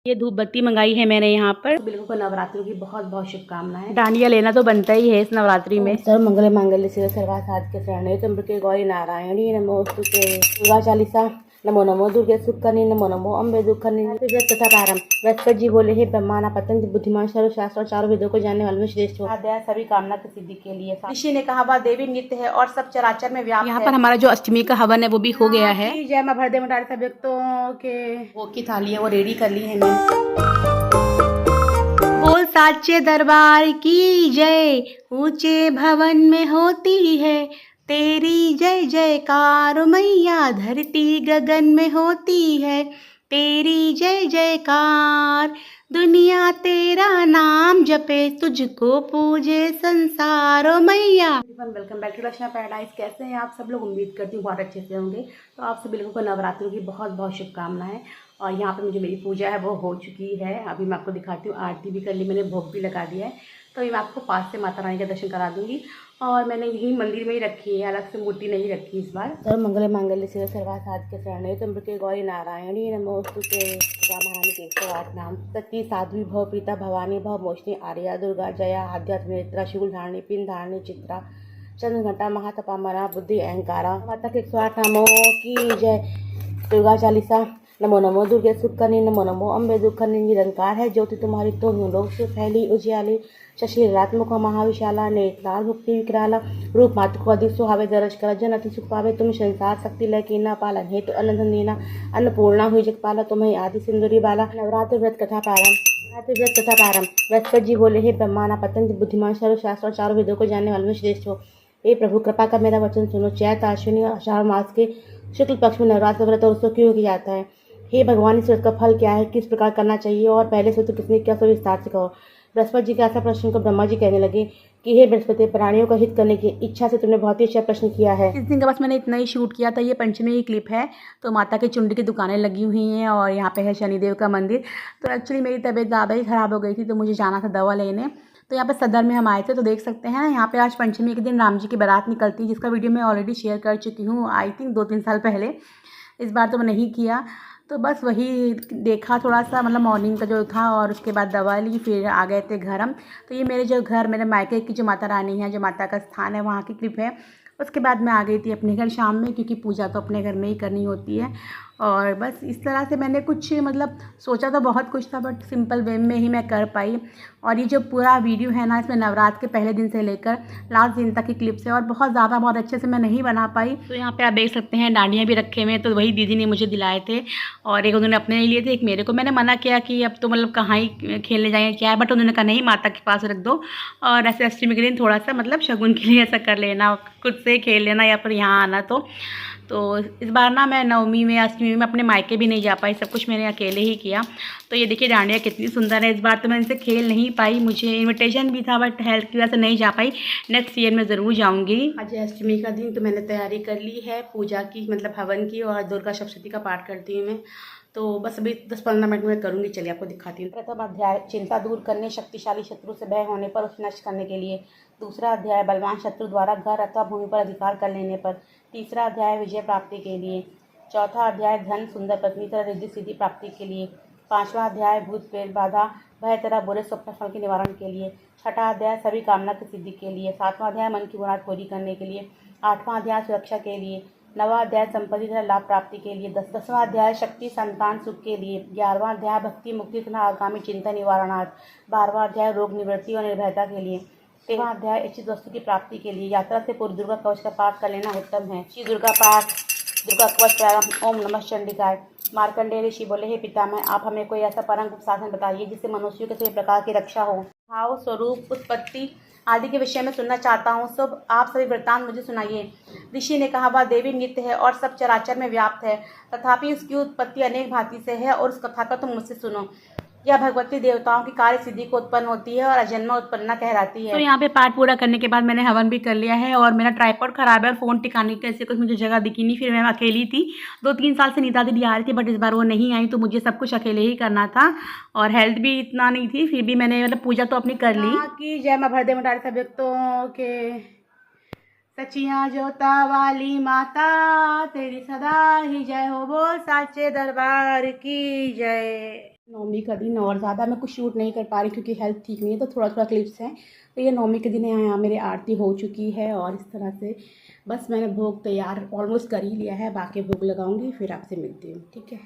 ये धूप बत्ती मंगाई है मैंने यहाँ पर। बिल्कुल को नवरात्रि की बहुत बहुत शुभकामनाएं। डांडिया लेना तो बनता ही है इस नवरात्रि में। सर्व मंगल मांगल्य शिव सर्वा साधिके शरण्ये त्र्यंबके गौरी नारायणी नमोस्तुते। दुर्गा चालीसा। नमो नमो दुर्गे सुखकर्णी नमो नमो अम्बे दुखकर्णी व्रत तथा प्रारंभ। बृहस्पति जी बोले हे ब्रह्माना पतंग बुद्धिमान सर्व शास्त्र और चारों वेदों को जानने वाले में श्रेष्ठ हो। अध्याय सभी कामना की सिद्धि के लिए। ऋषि ने कहा वह देवी नित्य है और सब चराचर में व्याप्त है। यहाँ पर हमारा जो अष्टमी का हवन है वो भी हो गया है। जय मां भरदे मंडारी सब व्यक्तों के वो की थाली है वो रेडी कर ली है मैंने। बोल साचे दरबार की जय। ऊंचे भवन में होती है तेरी जय जयकार मैया। धरती गगन में होती है तेरी जय जयकार। दुनिया तेरा नाम जपे तुझको पूजे संसार मैया। Welcome back to Rachna Paradise. कैसे हैं आप सब लोग? उम्मीद करती हूँ बहुत अच्छे से होंगे। तो आप सभी लोगों को नवरात्रि की बहुत बहुत शुभकामनाएं। और यहाँ पे मुझे मेरी पूजा है वो हो चुकी है। अभी मैं आपको दिखाती हूँ। आरती भी कर ली मैंने, भोग भी लगा दिया है। तो अभी मैं आपको पास से माता रानी का दर्शन करा दूंगी। और मैंने यही मंदिर में ही रखी है, अलग से मूर्ति नहीं रखी इस बार। सर्व मंगल मांगल्य शिव सर्वा साधिके शरण्ये त्र्यंबके गौरी नारायणी नमोस्तुते। महारानी के 108 नाम। सती साध्वी भव प्रीता भवानी भव मोहिनी आर्या दुर्गा जया आध्यात्म नेत्रा शूल धारणी पिन धारणी चित्रा चंद्र घंटा महातपा मना बुद्धि अहंकारा। माता के 108 नामों की जय। दुर्गा चालीसा। नमो नमो दुर्गे सुखकर्णी नमो नमो अम्बे दुखकर्णी। निरंकार है ज्योति तुम्हारी तो लोक से फैली उजियाली। शशि रात्मक महाविशाला नेत्राल मुक्ति विकराला। रूप मातु को अधिक सुहावे दरज कर जन अति सुख पावे। तुम संसार शक्ति लय कीना पालन हेतु अनंत दीना। अन्नपूर्णा हुई जगपाला तुम्हें आदि सिंदूरी बाला। नवरात्र व्रत कथा प्रारंभ। बृहस्पति जी बोले हे ब्रह्माना पतंग बुद्धिमान सर्व शास्त्र और चारों वेदों को जानने वाले में श्रेष्ठ हो। हे प्रभु कृपा कर मेरा वचन सुनो। चैत अश्विनी आषाढ़ मास के शुक्ल पक्ष में नवरात्र व्रत और उत्सव क्यों किया जाता है? हे भगवान, इस व्रत का फल क्या है, किस प्रकार करना चाहिए और पहले से तो किसने किया, सो विस्तार से कहो। बृहस्पति जी के ऐसा प्रश्न को ब्रह्मा जी कहने लगे कि हे बृहस्पति, प्राणियों का हित करने की इच्छा से तुमने बहुत ही अच्छा प्रश्न किया है। इस दिन का बस मैंने इतना ही शूट किया था। ये पंचमी की क्लिप है। तो माता के चुंडी की दुकानें लगी हुई हैं और यहाँ पे है शनिदेव का मंदिर। तो एक्चुअली मेरी तबीयत ज़्यादा ही ख़राब हो गई थी तो मुझे जाना था दवा लेने। तो यहाँ पे सदर में हम आए थे। तो देख सकते हैं यहाँ पे आज पंचमी के दिन राम जी की बारात निकलती है, जिसका वीडियो मैं ऑलरेडी शेयर कर चुकी हूँ, आई थिंक 2-3 साल पहले। इस बार तो मैं नहीं किया। तो बस वही देखा थोड़ा सा, मतलब मॉर्निंग का जो था, और उसके बाद दवा ली, फिर आ गए थे घर हम। तो ये मेरे मायके की जो माता रानी है, जो माता का स्थान है, वहाँ की क्लिप है। उसके बाद मैं आ गई थी अपने घर शाम में, क्योंकि पूजा तो अपने घर में ही करनी होती है। और बस इस तरह से मैंने कुछ मतलब सोचा तो बहुत कुछ था, बट सिंपल वे में ही मैं कर पाई। और ये जो पूरा वीडियो है ना, इसमें नवरात्र के पहले दिन से लेकर लास्ट दिन तक की क्लिप्स है और बहुत अच्छे से मैं नहीं बना पाई। तो यहाँ पे आप देख सकते हैं डांडियाँ भी रखे हुए हैं। तो वही दीदी ने मुझे दिलाए थे और एक उन्होंने अपने लिए थे, एक मेरे को। मैंने मना किया कि अब तो मतलब कहाँ ही खेलने जाएंगे क्या है, बट उन्होंने कहा नहीं, माता के पास रख दो। और ऐसे अष्टमी के दिन थोड़ा सा मतलब शगुन के लिए ऐसा कर लेना, खुद से खेल लेना या फिर यहाँ आना। तो इस बार ना मैं नवमी में अष्टमी में अपने मायके भी नहीं जा पाई, सब कुछ मैंने अकेले ही किया। तो ये देखिए डांडिया कितनी सुंदर है। इस बार तो मैं इनसे खेल नहीं पाई, मुझे इनविटेशन भी था बट हेल्थ की वजह से नहीं जा पाई। नेक्स्ट ईयर में ज़रूर जाऊंगी। आज अष्टमी का दिन, तो मैंने तैयारी कर ली है पूजा की, मतलब हवन की, और दुर्गा सप्तशती का पाठ करती हूँ मैं। तो बस अभी 10-15 मिनट में करूँगी। चलिए आपको दिखाती हूँ। प्रथम अध्याय चिंता दूर करने, शक्तिशाली शत्रु से भय होने पर उसे नष्ट करने के लिए। दूसरा अध्याय बलवान शत्रु द्वारा घर अथवा भूमि पर अधिकार कर लेने पर। तीसरा अध्याय विजय प्राप्ति के लिए। चौथा अध्याय धन सुंदर पत्नी तरह रिद्धि सिद्धि प्राप्ति के लिए। पांचवा अध्याय भूत प्रेत बाधा भय तरह बुरे स्वप्न फल के निवारण के लिए। छठा अध्याय सभी कामना की सिद्धि के लिए। सातवां अध्याय मन की मुराद पूरी करने के लिए। आठवां अध्याय सुरक्षा के लिए। नवा अध्याय संपत्ति तथा लाभ प्राप्ति के लिए। 10वां अध्याय शक्ति संतान सुख के लिए। 11वां अध्याय भक्ति मुक्ति तथा आगामी चिंता निवारणार्थ। 12वां अध्याय रोग निवृत्ति और निर्भयता के लिए। 13वां अध्याय इच्छित वस्तु की प्राप्ति के लिए। यात्रा से पूर्व दुर्गा कवच का पाठ कर लेना उत्तम है। श्री दुर्गा पाठ, दुर्गा कवच प्रारंभ। ओम नमः चंडिकाय। मार्कंडेय ऋषि बोले हे पितामह, आप हमें कोई ऐसा परम साधन बताइए जिससे मनुष्यों के सभी प्रकार की रक्षा हो। भाव, स्वरूप, उत्पत्ति आदि के विषय में सुनना चाहता हूँ। सब आप सभी वृत्तांत मुझे सुनाइए। ऋषि ने कहा वह देवी नित्य है और सब चराचर में व्याप्त है, तथापि उसकी उत्पत्ति अनेक भांति से है और उस कथा का तुम मुझसे सुनो। यह भगवती देवताओं की कार्य सिद्धि को उत्पन्न होती है और अजन्मा उत्पन्ना कहलाती है। तो यहाँ पे पाठ पूरा करने के बाद मैंने हवन भी कर लिया है और मेरा ट्राइपॉड खराब है और फ़ोन टिकाने की ऐसे कुछ मुझे जगह दिखी नहीं। फिर मैं अकेली थी। 2-3 साल से नीता दीदी आ रही थी बट इस बार वो नहीं आई, तो मुझे सब कुछ अकेले ही करना था और हेल्थ भी इतना नहीं थी। फिर भी मैंने मतलब पूजा तो अपनी कर ली। कि जय मां भरदे मंडारी सब व्यक्तों के। सचिया जोता वाली माता तेरी सदा ही जय हो। बोल साचे दरबार की जय। नवमी का दिन और ज़्यादा मैं कुछ शूट नहीं कर पा रही क्योंकि हेल्थ ठीक नहीं है, तो थोड़ा थोड़ा क्लिप्स हैं। तो ये नवमी के दिन यहाँ मेरी आरती हो चुकी है और इस तरह से बस मैंने भोग तैयार ऑलमोस्ट कर ही लिया है, बाकी भोग लगाऊंगी फिर आपसे मिलती हूँ, ठीक है।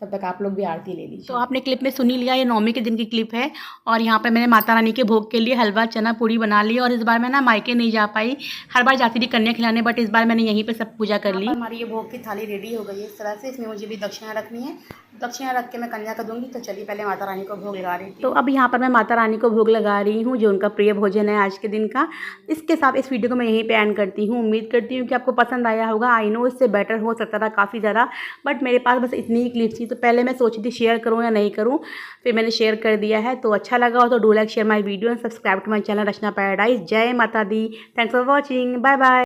तब तक आप लोग भी आरती ले लीजिए। तो आपने क्लिप में सुन ही लिया, ये नवमी के दिन की क्लिप है। और यहाँ पे मैंने माता रानी के भोग के लिए हलवा चना पूड़ी बना ली और इस बार मैं ना मायके नहीं जा पाई। हर बार जाती थी कन्या खिलाने, बट इस बार मैंने यहीं पे सब पूजा कर ली। हमारी ये भोग की थाली रेडी हो गई है इस तरह से। इसमें मुझे भी दक्षिणा रखनी है, दक्षिणा रख के मैं कन्या का दूंगी। तो चलिए पहले माता रानी को भोग लगा रही थी। तो अब यहाँ पर मैं माता रानी को भोग लगा रही हूँ, जो उनका प्रिय भोजन है आज के दिन का। इसके साथ इस वीडियो को मैं यहीं पे एंड करती हूँ। उम्मीद करती हूँ कि आपको पसंद आया होगा। आई नो इससे बेटर हो सकता था काफ़ी ज़्यादा, बट मेरे पास बस इतनी ही क्लिप थी। तो पहले मैं सोची थी शेयर करूँ या नहीं करूँ, फिर मैंने शेयर कर दिया है। तो अच्छा लगा हो तो do like share my video and subscribe to my channel Rachna Paradise. जय माता दी। Thanks for watching. Bye bye.